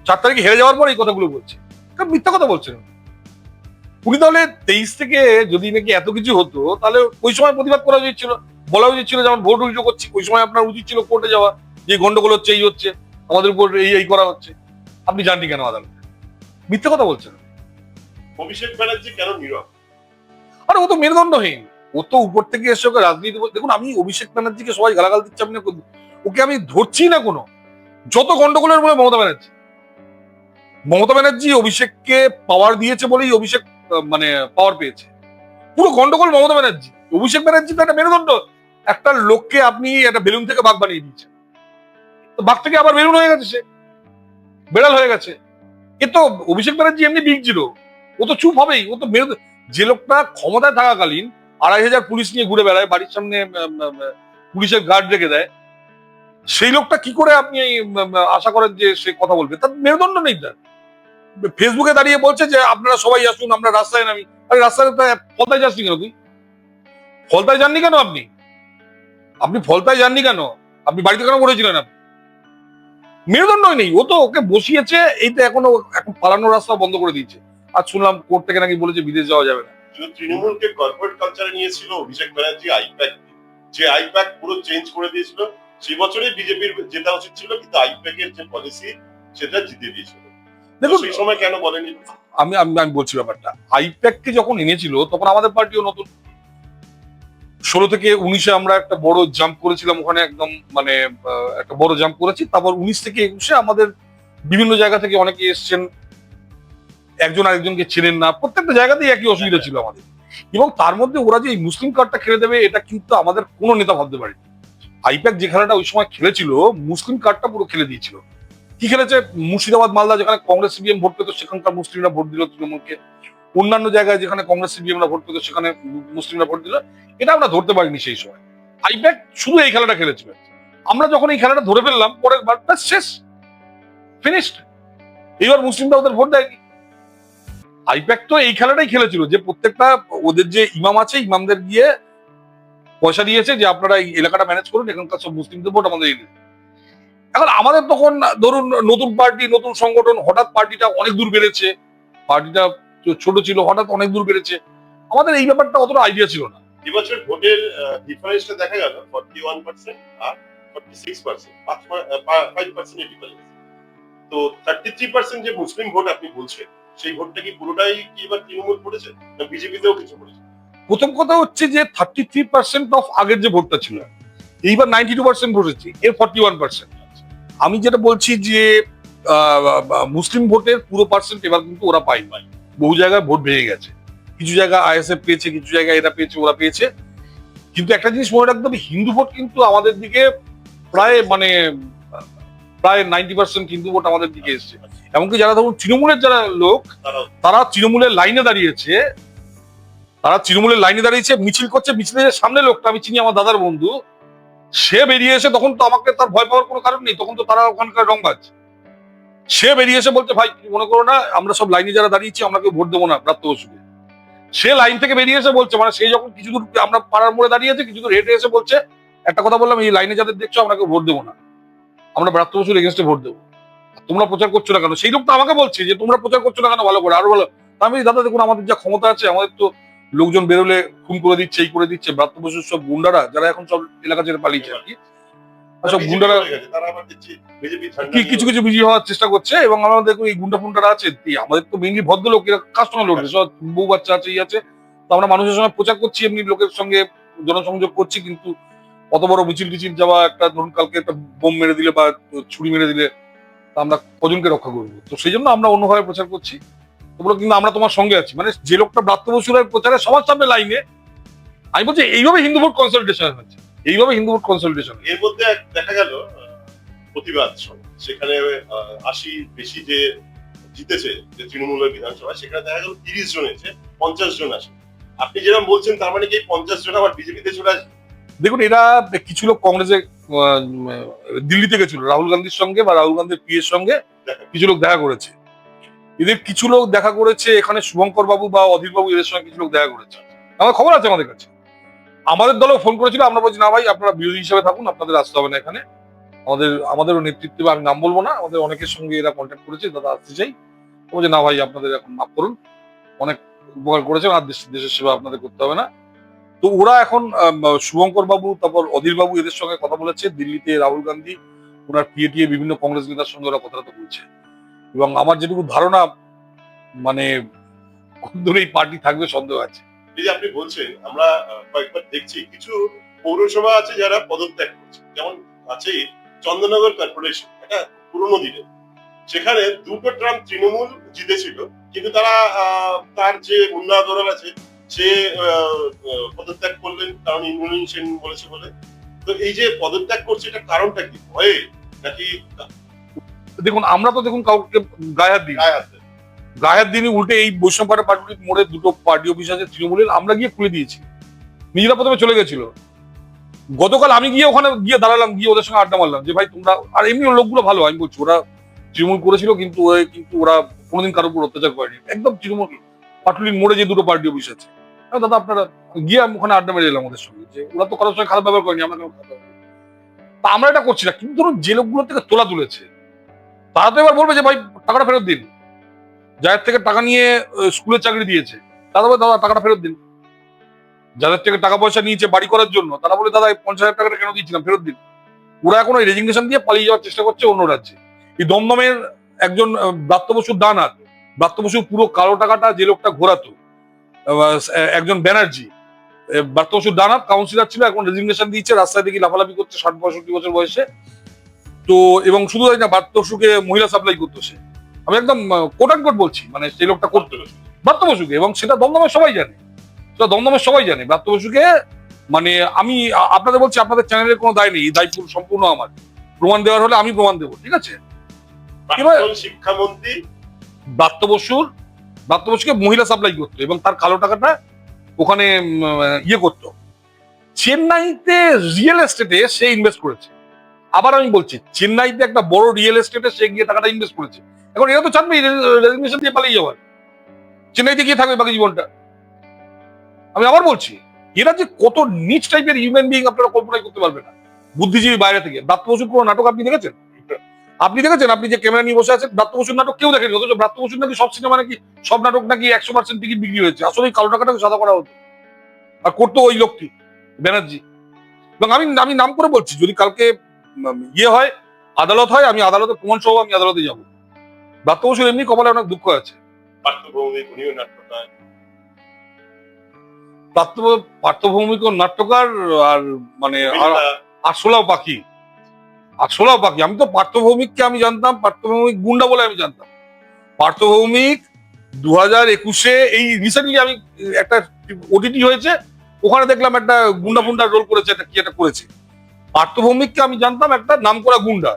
4 তারিখে হেরে যাওয়ার পর এই কথাগুলো বলছে, মিথ্যা কথা বলছেন উনি। তাহলে 23 থেকে যদি নাকি এত কিছু হতো, তাহলে ওই সময় প্রতিবাদ করা উচিত ছিল, বলা উচিত ছিল যেমন ভোট উল্টো করছি, ওই সময় আপনার উচিত ছিল কোর্টে যাওয়া, যে গন্ডগোল হচ্ছে, এই হচ্ছে, আমাদের উপর এই করা হচ্ছে। আপনি জাননি কেন আদালতে? মিথ্যা কথা বলছেন। অভিষেক ব্যানার্জি কেন নীরব? আরে ও তো মেরুদণ্ডহীন, ও তো উপর থেকে এসে ওকে রাজনীতি। দেখুন, আমি অভিষেক ব্যানার্জিকে সবাই গালাগাল দিচ্ছে, আমি ওকে আমি ধরছি না কোনো। যত গন্ডগোলের বলে মমতা ব্যানার্জি অভিষেককে পাওয়ার দিয়েছে বলেই অভিষেক মানে পাওয়ার পেয়েছে। পুরো গন্ডগোল মমতা ব্যানার্জি। অভিষেক ব্যানার্জি তো একটা মেরুদণ্ড। একটা লোককে আপনি একটা বেলুন থেকে বাঘ বানিয়ে দিয়েছেন, তো বাঘ থেকে আবার বেলুন হয়ে গেছে, সে বেড়াল হয়ে গেছে। এ তো অভিষেক ব্যানার্জি এমনি বিগ জিরো, ও তো চুপ হবেই। ও তো যে লোকটা ক্ষমতায় থাকাকালীন 2,500 পুলিশ নিয়ে ঘুরে বেড়ায়, বাড়ির সামনে পুলিশের গার্ড রেখে দেয়, সেই লোকটা কি করে আপনি আশা করেন যে সে কথা বলবে? তার মেরুদণ্ড নেই। তার ফেসবুকে দাঁড়িয়ে বলছে যে আপনারা সবাই আসুন, আমরা রাস্তায় নামি। আরে রাস্তায় ফলতায় যাসনি কেন? তুই ফলতায় যাননি কেন? আপনি ফলতায় যাননি কেন? আপনি বাড়িতে কেন করেছিলেন? আপনি মেরুদণ্ডই নেই। ও তো ওকে বসিয়েছে, এই তো এখন পালানোর রাস্তা বন্ধ করে দিয়েছে। আর শুনলাম কোর্ট থেকে নাকি বলেছে বিদেশ যাওয়া যাবে না। কিন্তু তৃণমূলকে কর্পোরেট কালচারে নিয়েছিল অভিষেক ব্যানার্জি আইপ্যাক, যে আইপ্যাক পুরো চেঞ্জ করে দিয়েছিল। সেই বছরই বিজেপির জেতা উচিত ছিল, কিন্তু আইপ্যাকের যে পলিসি সেটা জিতে দিয়েছিল। দেখুন, সেই সময় কেন বলেনি? আমি আমি আমি বলছি ব্যাপারটা, আইপ্যাককে যখন এনেছিল তখন আমাদের পার্টিও নতুন। 16 থেকে 19-এ আমরা একটা বড় জাম্প করেছিলাম ওখানে, একদম মানে একটা বড় জাম্প করেছি। তারপর 19 থেকে 21-এ আমাদের বিভিন্ন জায়গা থেকে অনেকে এসছেন, একজন আরেকজনকে চেনেন না, প্রত্যেকটা জায়গাতেই একই অসুবিধা ছিল আমাদের। এবং তার মধ্যে ওরা যে এই মুসলিম কার্ডটা খেলে দেবে, এটা কিন্তু আমাদের কোনো নেতা ভাবতে পারেনি। আইপ্যাক যে খেলাটা ওই সময় খেলেছিল, মুসলিম কার্ডটা পুরো খেলে দিয়েছিল। কি খেলেছে? মুর্শিদাবাদ, মালদা যেখানে কংগ্রেস সিপিএম ভোট পেত, সেখানকার মুসলিমরা ভোট দিল তৃণমূলকে। অন্যান্য জায়গায় যেখানে কংগ্রেস সিপিএমরা ভোট পেত, সেখানে মুসলিমরা ভোট দিল। এটা আমরা ধরতে পারিনি সেই সময়। আইপ্যাক শুধু এই খেলাটা খেলেছিল। আমরা যখন এই খেলাটা ধরে ফেললাম, পরের বারটা শেষ, ফিনিশড। এইবার মুসলিমরা ওদের ভোট দেয়নি। আইপ্যাক তো এই খেলাটাই খেলেছিল, যে প্রত্যেকটা ওদের যে ইমাম আছে, ইমামদের গিয়ে পয়সা দিয়েছে যে আপনারা এই এলাকাটা ম্যানেজ করুন, এখানকার সব মুসলিমদের ভোট আমাদের। এখন আমাদের তখন ধরুন নতুন পার্টি, নতুন সংগঠন, হঠাৎ পার্টিটা অনেক দূর বেড়েছে। পার্টিটা ছোট ছিল, হঠাৎ অনেক দূর বেড়েছে। আমাদের এই ব্যাপারটা অতটা আইডিয়া ছিল না। এবছর ভোটের ডিফারেন্সটা দেখা গেল 41% আর 46%, 5% ডিফারেন্স। তো 33% যে মুসলিম ভোট আপনি বলছেন, সেই ভোটটা কি পুরোটাই কি এবার তৃণমূল পড়েছে, না বিজেপিতেও কিছু পড়েছে? প্রথম কথা হচ্ছে যে 33% অফ আগের যে ভোটটা ছিল, এইবার 92% ভোট হচ্ছে, এর 41%। আমি যেটা বলছি যে মুসলিম ভোটের পুরো পার্সেন্ট এবার কিন্তু ওরা পায়নি। বহু জায়গায় ভোট ভেঙে গেছে, কিছু জায়গায় আইএসএফ পেয়েছে, কিছু জায়গায় এরা পেয়েছে, ওরা পেয়েছে। কিন্তু একটা জিনিস মনে রাখতে হবে, হিন্দু ভোট কিন্তু আমাদের দিকে প্রায় 90% হিন্দু ভোট আমাদের দিকে এসছে। এমনকি যারা ধরুন তৃণমূলের যারা লোক, তারা তৃণমূলের লাইনে দাঁড়িয়েছে, মিছিল করছে। মিছিলের সামনে লোকটা আমি চিনি, আমার দাদার বন্ধু, সে বেরিয়ে এসে, তখন তো আমাকে তার ভয় পাওয়ার কোনো কারণ নেই, তখন তো তারা ওখানকার রংবাজ। সে বেরিয়ে এসে বলতে, ভাই মনে করো না, আমরা সব লাইনে যারা দাঁড়িয়েছি আমরা কেউ ভোট দেবো না প্রাপ্ত বসুকে। সে লাইন থেকে বেরিয়ে এসে বলছে, মানে সেই যখন কিছু দূর আমরা পাড়ার মোড়ে দাঁড়িয়ে আছে, কিছু দূর হেঁটে এসে বলছে, একটা কথা বললাম, এই লাইনে যাদের দেখছো আমরা কেউ ভোট দেবো না। আমরা ব্রাত্য বসুর এগেনস্টে ভোট দেবো। তোমরা প্রচার করছো না কেন? সেই লোকটা আমাকে বলছে যে তোমরা প্রচার করছো না কেন, ভালো করে আরো ভালো। আমি দাদা দেখুন, আমাদের যা ক্ষমতা আছে, আমাদের তো লোকজন বেরোলে খুন করে দিচ্ছে, এই করে দিচ্ছে। ব্রাত্য বসুর সব গুন্ডারা যারা এখন সব এলাকা ছেড়ে পালিয়েছে আর কি, সব গুন্ডারা তারা আবার দেখছি বিজেপি কিছু কিছু বিজয়ী হওয়ার চেষ্টা করছে। এবং আমরা দেখুন এই গুন্ডা ফুন্ডারা আছে, আমাদের তো মেইনলি ভদ্রলোক, এরা কার সঙ্গে লড়বে? সব বউ বাচ্চা আছে, এই আছে। তো আমরা মানুষের সঙ্গে প্রচার করছি, এমনি লোকের সঙ্গে জনসংযোগ করছি, কিন্তু অত বড় মিছিল টিছিল যাওয়া, একটা ধরুন কালকে একটা বোম মেরে দিলে বা ছুরি মেরে দিলে তা আমরা কজনকে রক্ষা করবো? তো সেই জন্য আমরা অন্যভাবে প্রচার করছি। তোমরা কিন্তু আমরা তোমার সঙ্গে আছি, মানে যে লোকটা ব্রাত্য বসুর প্রচারে সবার সামনে লাইনে, আমি বলছি এইভাবে হিন্দু ভোট কনসালটেশন হচ্ছে, এইভাবে হিন্দু ভোট কনসালটেশন। এর মধ্যে দেখা গেল প্রতিবাদ সভা, সেখানে 80 বেশি যে জিতেছে যে তৃণমূলের বিধানসভা, সেখানে দেখা গেল 30 জন এসে 50 জন আসে। আপনি যেরকম বলছেন তার মানে কি 50 জন আবার বিজেপিতে চলে আসবে? দেখুন, এরা কিছু লোক কংগ্রেসে দিল্লিতে গেছিল রাহুল গান্ধীর সঙ্গে বা রাহুল গান্ধীর পিএর সঙ্গে, কিছু লোক দেখা করেছে। এদের কিছু লোক দেখা করেছে এখানে শুভঙ্কর বাবু বা অধীর বাবু, এদের সঙ্গে কিছু লোক দেখা করেছে, আমার খবর আছে আমাদের কাছে। আমাদের দলেও ফোন করেছিল, আমরা বলছি না ভাই, আপনারা বিরোধী হিসেবে থাকুন, আপনাদের আসতে হবে না এখানে। আমাদেরও নেতৃত্বে, আমি নাম বলবো না, আমাদের অনেকের সঙ্গে এরা কন্ট্যাক্ট করেছে, দাদা আসতে চাই। বলছে না ভাই, আপনাদের এখন মাফ করুন, অনেক উপকার করেছেন, আর দেশের সেবা আপনাদের করতে হবে না। তো ওরা এখন শুভঙ্কর বাবু, তারপর অধীর বাবু, এদের সঙ্গে কথা বলেছে। দিল্লিতে রাহুল গান্ধী, ওনার পিএটিএ বিভিন্ন কংগ্রেস নেতার সঙ্গে ওরা কথাবার্তা বলছে। এবং আমার যেটুকু ধারণা, মানে কোন দূরে এই পার্টি থাকবে সন্দেহ আছে। এই যে আপনি বলছেন, আমরা কয়েকবার দেখছি কিছু পৌরসভা আছে যারা পদত্যাগ করছে, যেমন আছে চন্দননগর কর্পোরেশন, এটা পুরোনো দিনে, সেখানে 2টো টার্ম তৃণমূল জিতেছিল, কিন্তু তারা তার যে মুন্না আগরওয়াল আছে, সে পদত্যাগ করলেন, কারণ ইন্দ্রনীল সেন বলেছে বলে। তো এই যে পদত্যাগ করছে, এটা কারণটা কি? ভয়ে নাকি দেখুন, আমরা তো দেখুন কাউকে গায়ে হাত দিই, গায়ে হাত দেয়? গায়ে হাত দিনই, উল্টে এই বৈষ্ণবপাড়া পাটুলির মোড়ে 2টো পার্টি অফিস আছে তৃণমূলের, আমরা গিয়ে খুলে দিয়েছি। নিজেরা প্রথমে চলে গেছিল। গতকাল আমি গিয়ে ওখানে গিয়ে দাঁড়ালাম, গিয়ে ওদের সঙ্গে আড্ডা মারলাম যে ভাই তোমরা, আর এমনি লোকগুলো ভালো, আমি বলছি ওরা তৃণমূল করেছিল, কিন্তু ওরা কোনোদিন কারোর উপর অত্যাচার করেনি, একদম তৃণমূল। পাটুলির মোড়ে যে 2টো পার্টি অফিস আছে, দাদা আপনারা গিয়ে আমি ওখানে আড্ডা মেরে এলাম ওদের সঙ্গে, যে ওরা তো কারোর সঙ্গে খারাপ ব্যবহার করেনি, আমরা কেন খারাপ ব্যবহার করবো? তা আমরা এটা করছি না। কিন্তু ধরুন যে লোকগুলো থেকে তোলা তুলেছে, তারা তো এবার বলবে যে ভাই টাকাটা ফেরত দিন। যাদের থেকে টাকা নিয়ে স্কুলের চাকরি দিয়েছে, তারা বলে দাদা টাকাটা ফেরত দিন। যাদের থেকে টাকা পয়সা নিয়েছে বাড়ি করার জন্য, তারা বলে দাদা 50,000 টাকাটা কেন দিয়েছিলাম, ফেরত দিন। ওরা এখন ওই রেজিগনেশন দিয়ে পালিয়ে যাওয়ার চেষ্টা করছে অন্য রাজ্যে। এই দমদমের একজন ব্রাত্য বসুর ডান হাত, ব্রাত্য বসুর পুরো কালো টাকাটা যে লোকটা ঘোরাতো, একজন ব্যানার্জি, ব্রাত্য বসুর ডান হাত কাউন্সিলর ছিল, এখন রেজিগনেশন দিয়েছে, রাস্তায় দেখি লাফালাফি করছে 60-65 বছর বয়সে। তো এবং শুধু তাই না, ব্রাত্য বসুকে মহিলা সাপ্লাই করতো সে। আমি একদম কোট অ্যান্ড কোট বলছি, মানে সেই লোকটা করতো ব্রাত্য বসুকে, এবং সেটা দমদমের সবাই জানে, সেটা দমদমের সবাই জানে ব্রাত্য বসুকে। মানে আমি আপনাদের বলছি, আপনাদের চ্যানেলের কোনো দায় নেই, এই দায়িত্ব সম্পূর্ণ আমার। প্রমাণ দেওয়ার হলে আমি প্রমাণ দেবো, ঠিক আছে? প্রাক্তন শিক্ষামন্ত্রী ব্রাত্য বসুকে মহিলা সাপ্লাই করতো, এবং তার কালো টাকাটা ওখানে ইয়ে করতো। চেন্নাইতে রিয়েল এস্টেটে সে ইনভেস্ট করেছে। আবার আমি বলছি, চেন্নাইতে একটা বড় রিয়েল এস্টেটে সে গিয়ে টাকাটা ইনভেস্ট করেছে। এখন এরা তো চানবে রেজিগনেশন দিয়ে পালিয়ে যাওয়ার, চেন্নাইতে গিয়ে থাকবে বাকি জীবনটা। আমি আবার বলছি, এরা যে কত নিচ টাইপের হিউম্যান বিং আপনারা কল্পনাই করতে পারবেন না, বুদ্ধিজীবী বাইরে থেকে। ব্রাত্য বসুর কোনো নাটক আপনি দেখেছেন? আপনি যে ক্যামেরা নিয়ে বসে আছেন, ব্রাত্য বসুর নাটক কেউ দেখেনি, অথচ ব্রাত্য বসুর নাকি সব সিনেমা, নাকি সব নাটক নাকি 100% টিকিট বিক্রি হয়েছে। আসলে কালো টাকাটাকে সাদা করা হতো, আর করতো ওই লোকটি ব্যানার্জি। এবং আমি নাম করে বলছি, যদি কালকে ইয়ে হয়, আদালত হয়, আমি আদালতে প্রমাণ সহ আমি আদালতে যাবো। ব্রাত্য বসুর এমনি কপালে অনেক দুঃখ আছে। পার্থভৌমিক, উনিও নাট্যকার। পার্থভৌমিক নাট্যকার, আর মানে আরশোলাও পাখি। আমি তো পার্থভৌমিককে আমি জানতাম, পার্থভৌমিক গুন্ডা বলে আমি জানতাম। পার্থভৌমিক 2021-এ এই রিসেন্টলি আমি একটা ওটিটি হয়েছে, ওখানে দেখলাম একটা গুন্ডা ফুন্ডার রোল করেছে, একটা কি একটা করেছে। পার্থভৌমিককে আমি জানতাম একটা নামকরা গুন্ডা,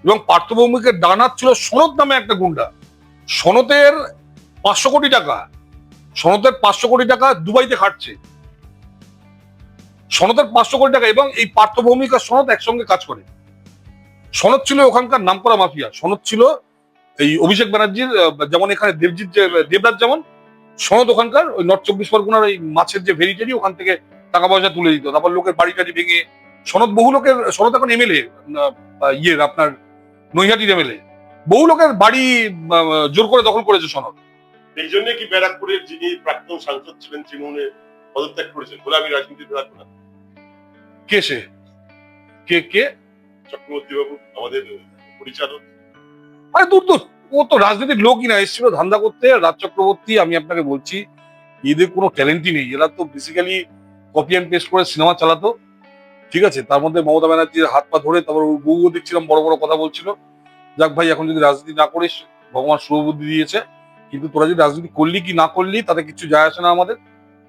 এবং পার্থভৌমিকের ডান হাত ছিল সনৎ নামে একটা গুন্ডা। সনতের 500 কোটি টাকা, সনতের 500 কোটি টাকা দুবাইতে খাটছে, সনতের 500 কোটি টাকা। এবং এই পার্থভৌমিক আর সনৎ একসঙ্গে কাজ করে। সনৎ ছিল ওখানকার নামকরা মাফিয়া। সনৎ ছিল এই অভিষেক ব্যানার্জির, যেমন এখানে দেবরাজ, যেমন সনৎ ওখানকার ওই নর্থ 24 পরগনার ওই মাছের যে ভেরিটেরি, ওখান থেকে টাকা পয়সা তুলে দিত, তারপর লোকের বাড়ি টাড়ি ভেঙে সনদ বহু লোকের, সনদ এখন এমএলএ ইয়ের আপনার নৈহাটির এমএলএ, বহু লোকের বাড়ি জোর করে দখল করেছে সনদ। এই জন্য কি ব্যারাকপুরের যিনি প্রাক্তন সাংসদ ছিলেন তৃণমূলে পদত্যাগ করেছেন, গোলামী রাজনীতিতে থাকবে না? কে সে? কে? চক্রবর্তী বাবু, আমাদের পরিচালক। আরে দূর দূর, ও তো রাজনীতির লোকই না, এসেছিল ধান্দা করতে। রাজ চক্রবর্তী, আমি আপনাকে বলছি, এদের কোনো ট্যালেন্টই নেই। এরা তো বেসিক্যালি কপি অ্যান্ড পেস্ট করে সিনেমা চালাতো, ঠিক আছে। তার মধ্যে মমতা ব্যানার্জির হাত পা ধরে, তারপর ওর বউও দেখছিলাম বড় বড় কথা বলছিল। যাক ভাই, এখন যদি রাজনীতি না করিস, ভগবান শুভবুদ্ধি দিয়েছে, কিন্তু তোরা যদি রাজনীতি করলি কি না করলি তাতে কিছু যায় আসে না আমাদের।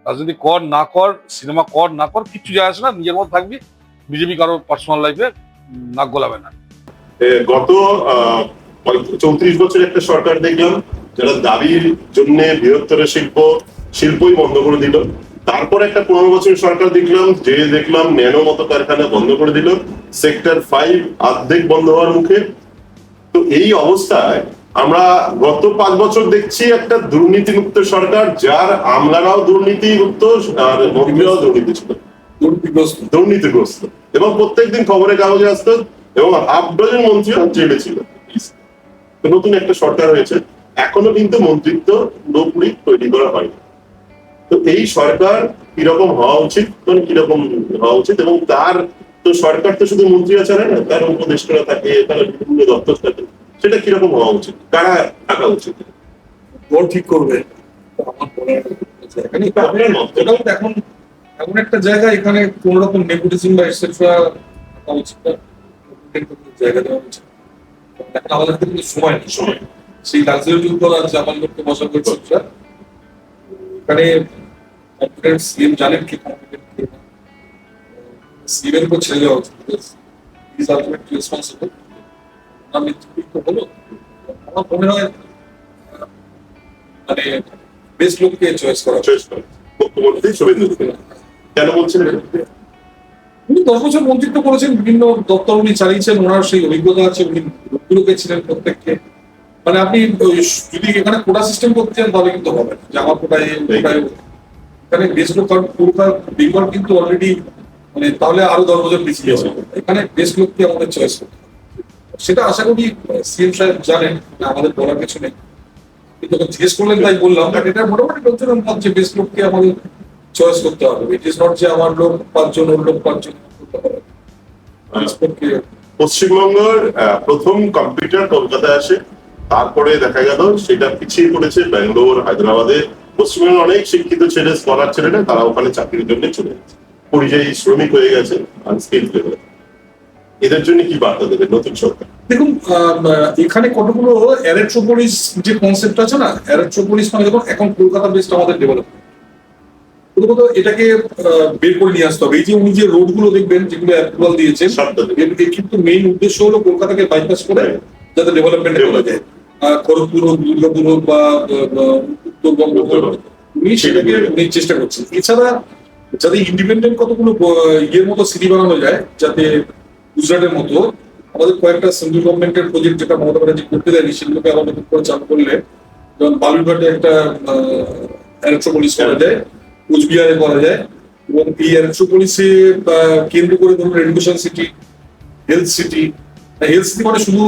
রাজনীতি কর না কর, সিনেমা কর না কর, কিচ্ছু যায় আসে না, নিজের মতো থাকবি। বিজেপি কারো পার্সোনাল লাইফে নাক গলাবে না। গত 34 বছর একটা সরকার দেখলাম যারা দাবির জন্য বৃহত্তর শিল্পই বন্ধ করে দিল। তারপর একটা 15 বছরের সরকার দেখলাম ন্যানো মতো কারখানা বন্ধ করে দিল, সেক্টর 5 অর্ধেক বন্ধ হওয়ার মুখে। তো এই অবস্থায় আমরা গত 5 বছর দেখছি একটা দুর্নীতিমুক্ত সরকার, যার আমলারাও দুর্নীতিমুক্ত আর মন্ত্রীরাও দুর্নীতিগ্রস্ত, এবং প্রত্যেকদিন খবরের কাগজে আসতো, এবং 1/2 ডজন মন্ত্রীও জেলে ছিল। তো নতুন একটা সরকার হয়েছে, এখনো কিন্তু মন্ত্রিত্ব পুরোপুরি তৈরি করা হয়নি। তো এই সরকার কিরকম হওয়া উচিত, এবং তার তো সরকার তো শুধু মন্ত্রীরা চালায় না, তার উপদেষ্টারা থাকে, তার বিভিন্ন দপ্তর থাকে, সেটা কিরকম হওয়া উচিত, কারা থাকা উচিত? বোর্ড ঠিক করবে। আপনার মত এখন এমন একটা জায়গা, এখানে কোন রকম নেপোটিজম বা এটসেট্রা উচিত না, জায়গা দেওয়া উচিত। এখন আমাদের হাতে কিন্তু সময় নেই, সেই লাক্সারিটি উপর আছে আমার লোককে বসা করছে। এখানে কনফিডেন্স সিএম জানেন কি কনফিডেন্ট কি না, সিএম এর উপর ছেড়ে দেওয়া উচিত। Is ultimately responsible. আমি তো হলো, আমার মনে হয় মানে বেস্ট লোককে চয়েস করা। মুখ্যমন্ত্রী শুভেন্দু অধিকারী কেন বলছেন? উনি 10 বছর মন্ত্রিত্ব করেছেন, বিভিন্ন দপ্তর উনি চালিয়েছেন, ওনার সেই অভিজ্ঞতা আছে, উনি লোকগুলোকে ছিলেন প্রত্যেককে। মানে আপনি যদি এখানে কোটা সিস্টেম করতে চান তবে কিন্তু হবে না, যে আমার কোটায় এখানে বেস্ট লোক, কারণ কলকাতা বেঙ্গল কিন্তু অলরেডি মানে তাহলে আরো 10 বছর পিছিয়ে আছে। এখানে বেস্ট লোককে আমাদের চয়েস করতে হবে, সেটা আশা করি সিএম সাহেব জানেন, আমাদের বলার কিছু নেই। যখন জিজ্ঞেস করলেন তাই বললাম, বাট এটা মোটামুটি লোকজনের মত যে বেস্ট লোককে আমাদের চয়েস করতে হবে। ইট ইজ নট যে আমার লোক 5 জন, ওর লোক 5 জন। পশ্চিমবঙ্গের প্রথম কম্পিউটার কলকাতায় আসে, তারপরে দেখা গেল সেটা পিছিয়ে পড়েছে ব্যাঙ্গালোর, হায়দ্রাবাদে। পশ্চিমবঙ্গের অনেক শিক্ষিত ছেলে, স্কলার ছেলেরা, তারা ওখানে চাকরির জন্য চলে গেছে, পরিযায়ী শ্রমিক হয়ে গেছে, আনস্কিলড লেভেলে। এদের জন্য কি বার্তা দেবে নতুন সরকার? দেখুন, এখানে কতগুলো অ্যারেট্রোপলিস যে কনসেপ্ট আছে না, অ্যারেট্রোপলিস মানে দেখুন এখন কলকাতা বেসড আমাদের ডেভেলপমেন্ট, প্রথমত এটাকে বের করে নিয়ে আসতে হবে। এই যে উনি যে রোড গুলো দেখবেন যেগুলো অ্যাপ্রুভাল দিয়েছেন, কিন্তু মেইন উদ্দেশ্য হলো কলকাতাকে বাইপাস করে যাতে ডেভেলপমেন্ট করা যায়। খড়গপুর হোক, দুর্গাপুর হোক বা উত্তরবঙ্গ হোক, উনি সেটাকে উনি চেষ্টা করছেন। এছাড়া যাতে ইন্ডিপেন্ডেন্ট কতগুলো ইয়ের মতো সিটি বানানো যায়, যাতে গুজরাটের মতো আমাদের কয়েকটা সেন্ট্রাল গভর্নমেন্টের প্রজেক্ট যেটা মমতা ব্যানার্জি করতে দেয়নি, সেগুলোকে আবার নতুন করে চালু করলে, যেমন বালুরঘাটে একটা অ্যারেট্রোপলিস করা যায়, কোচবিহারে করা যায়, এবং এই অ্যারেট্রোপলিসে কেন্দ্র করে ধরুন education city, health city. Health city মানে শুধু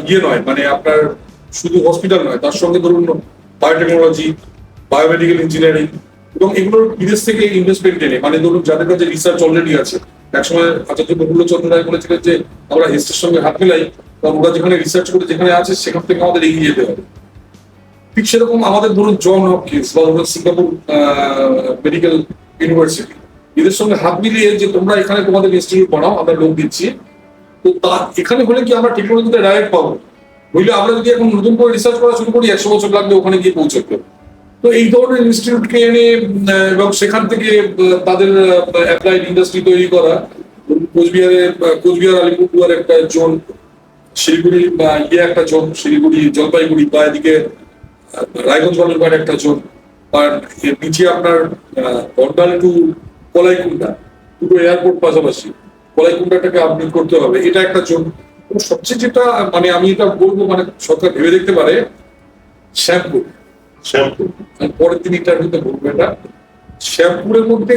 ইয়ে নয়, মানে আপনার শুধু হসপিটাল নয়, তার সঙ্গে ধরুন বায়োটেকনোলজি, বায়োমেডিকেল ইঞ্জিনিয়ারিং, এবং এগুলোর বিদেশ থেকে ইনভেস্টমেন্ট এনে, মানে ধরুন যাদের কাছে রিসার্চ অলরেডি আছে। একসময় আচার্য প্রফুল্লচন্দ্র রায় বলেছিলেন যে আমরা হেলথের সঙ্গে হাত মিলাই, কারণ ওরা যেখানে রিসার্চ করে যেখানে আছে সেখান থেকে আমাদের এগিয়ে যেতে হবে। ঠিক সেরকম আমাদের ধরুন জন হপকিন্স বা ধরুন সিঙ্গাপুর মেডিকেল ইউনিভার্সিটি, এদের সঙ্গে হাত মিলিয়ে যে তোমরা এখানে তোমাদের ইনস্টিটিউট বানাও, আমরা লোক দিচ্ছি। তো তা এখানে হলে কি আমরা টেকনোলজিটা ডাইরেক্ট পাবো, হইলে আমরা যদি এখন নতুন করে রিসার্চ করা শুরু করি 100 বছর লাগবে ওখানে গিয়ে পৌঁছতে। তো এই ধরনের ইনস্টিটিউটকে এনে এবং সেখান থেকে তাদের অ্যাপ্লাইড ইন্ডাস্ট্রি তৈরি করা, কোচবিহার আলিপুরদুয়ার একটা জোন, শিলিগুড়ি ইয়ে একটা জোন, শিলিগুড়ি জলপাইগুড়ি বা এদিকে রায়গঞ্জ বালুরঘাট একটা জোন, আর নিচে আপনার বন্ডাল টু কলাইকুণ্ডা, দুটো এয়ারপোর্ট পাশাপাশি, কলাইকুণ্ডাটাকে আপডেট করতে হবে, এটা একটা জোন। সবচেয়ে যেটা মানে আমি এটা বলবো, মানে সরকার ভেবে দেখতে পারে শ্যামপুর। পরের দিন ইন্টারভিউতে বলবো, এটা শ্যামপুরের মধ্যে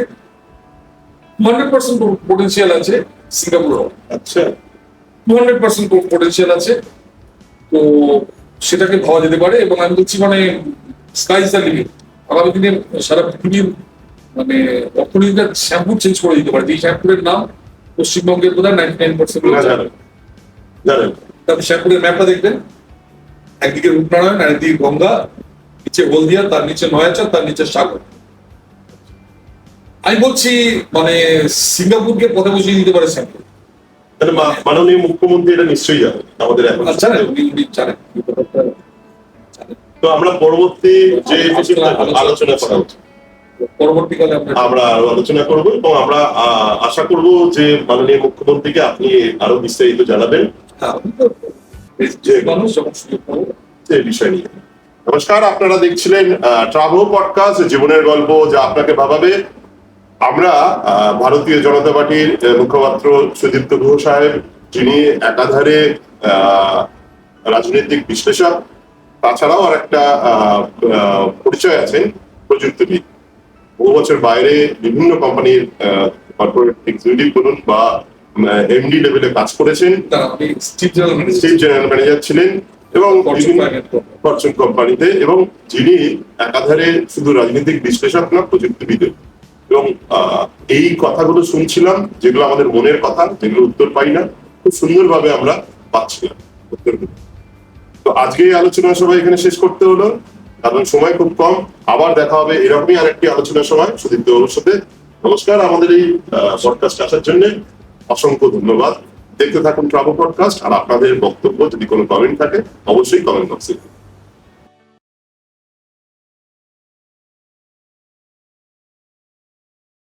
100% পোটেনশিয়াল আছে সিঙ্গাপুরেও, আচ্ছা, 200% পোটেনশিয়াল আছে। তো সেটাকে ভাবা যেতে পারে, এবং আমি বলছি মানে স্কাই ইজ দ্য লিমিট। আগামী দিনে সারা পৃথিবীর মানে অর্থনীতিটা শ্যাম্পু চেঞ্জ করে দিতে পারে। যে শ্যাম্পুরের নাম পশ্চিমবঙ্গের বোধ হয় 99% লোক জানে। জানেন আপনি শ্যাম্পুরের ম্যাপটা দেখবেন, একদিকে রূপনারায়ণ আর একদিকে গঙ্গা, নিচে হলদিয়া, তার নিচে নয়াচর, তার নিচে সাগর। আমি বলছি মানে সিঙ্গাপুরকে পথে বসিয়ে দিতে পারে শ্যাম্পুর। তাহলে মাননীয় মুখ্যমন্ত্রী এটা নিশ্চয়ই জানেন আমাদের এখন। আচ্ছা, উনি জানেন এই ব্যাপারটা, জানেন। তো আমরা পরবর্তী যে আলোচনা করা উচিত, পরবর্তীকালে আমরা আরো আলোচনা করব, এবং আমরা আশা করব যে মাননীয় মুখ্যমন্ত্রীকে আপনি আরো বিস্তারিত জানাবেন মানুষ যখন সুযোগ পাবো এই বিষয় নিয়ে। নমস্কার, আপনারা দেখছিলেন ট্রাভেল পডকাস্ট, জীবনের গল্প যা আপনাকে ভাবাবে। আমরা ভারতীয় জনতা পার্টির মুখপাত্র সুদীপ্ত গুহ সাহেব, যিনি একাধারে রাজনৈতিক বিশ্লেষক, তাছাড়াও আর একটা পরিচয় আছে প্রযুক্তিবিদ। বহু বছর বাইরে বিভিন্ন কোম্পানির কর্পোরেট এক্সিকিউটিভ বলুন বা এমডি লেভেলে কাজ করেছেন, আপনি চিফ জেনারেল ম্যানেজার ছিলেন এবং ফরচুন কোম্পানিতে, এবং যিনি একাধারে শুধু রাজনৈতিক বিশ্লেষক না, প্রযুক্তিবিদ। এবং এই কথাগুলো শুনছিলাম, যেগুলো আমাদের মনের কথা, যেগুলো উত্তর পাই না, খুব সুন্দরভাবে আমরা পাচ্ছিলাম উত্তরগুলো। তো আজকে এই আলোচনা সবাই এখানে শেষ করতে হলো, কারণ সময় খুব কম। আবার দেখা হবে এরকমই আরেকটি আলোচনার সময় সুদীপ্ত বাবুর সাথে। নমস্কার, আমাদের এই পডকাস্ট আসার জন্য অসংখ্য ধন্যবাদ। দেখতে থাকুন ট্রাভেল পডকাস্ট, আর আপনাদের বক্তব্য যদি কোনো কমেন্ট থাকে অবশ্যই কমেন্ট বক্সে